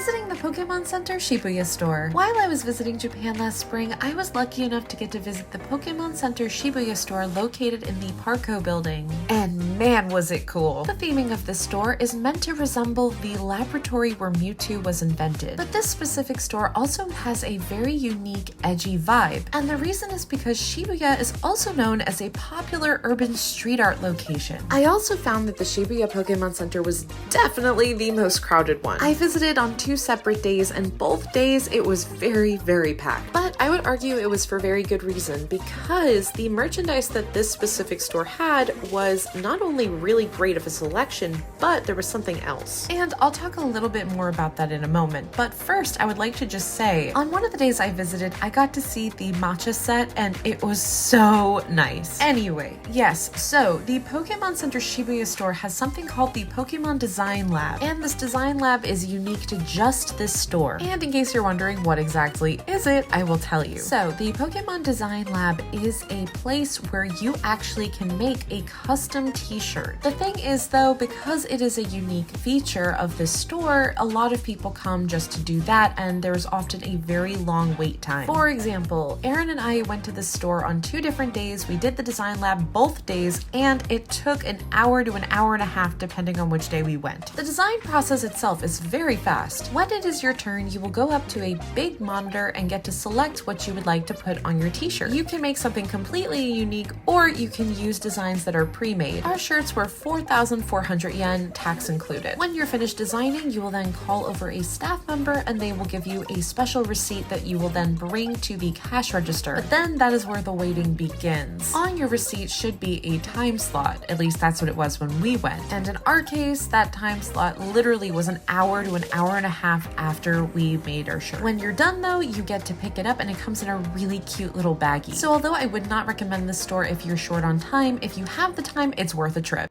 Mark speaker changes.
Speaker 1: visiting the Pokémon Center Shibuya store. While I was visiting Japan last spring, I was lucky enough to get to visit the Pokémon Center Shibuya store located in the Parco building. And man, was it cool! The theming of this store is meant to resemble the laboratory where Mewtwo was invented. But this specific store also has a very unique, edgy vibe. And the reason is because Shibuya is also known as a popular urban street art location. I also found that the Shibuya Pokémon Center was definitely the most crowded one. I visited on 2 separate days, and both days it was very packed. But I would argue it was for very good reason, because the merchandise that this specific store had was not only really great of a selection, but there was something else. And I'll talk a little bit more about that in a moment, but first I would like to just say, on one of the days I visited, I got to see the matcha set, and it was so nice. Anyway, yes, so the Pokémon Center Shibuya store has something called the Pokémon Design Lab, and this design lab is unique to just this store. And in case you're wondering what exactly is it, I will tell you. So the Pokémon Design Lab is a place where you actually can make a custom t-shirt. The thing is though, because it is a unique feature of this store, a lot of people come just to do that, and there's often a very long wait time. For example, Aaron and I went to the store on 2 different days. We did the design lab both days, and it took an hour to an hour and a half depending on which day we went. The design process itself is very fast. When it is your turn, you will go up to a big monitor and get to select what you would like to put on your t-shirt. You can make something completely unique, or you can use designs that are pre-made. Our shirts were 4,400 yen, tax included. When you're finished designing, you will then call over a staff member, and they will give you a special receipt that you will then bring to the cash register. But then that is where the waiting begins. On your receipt should be a time slot. At least that's what it was when we went. And in our case, that time slot literally was an hour to an hour and a half after we made our shirt. When you're done though, you get to pick it up, and it comes in a really cute little baggie. So although I would not recommend this store if you're short on time, if you have the time, it's worth a trip.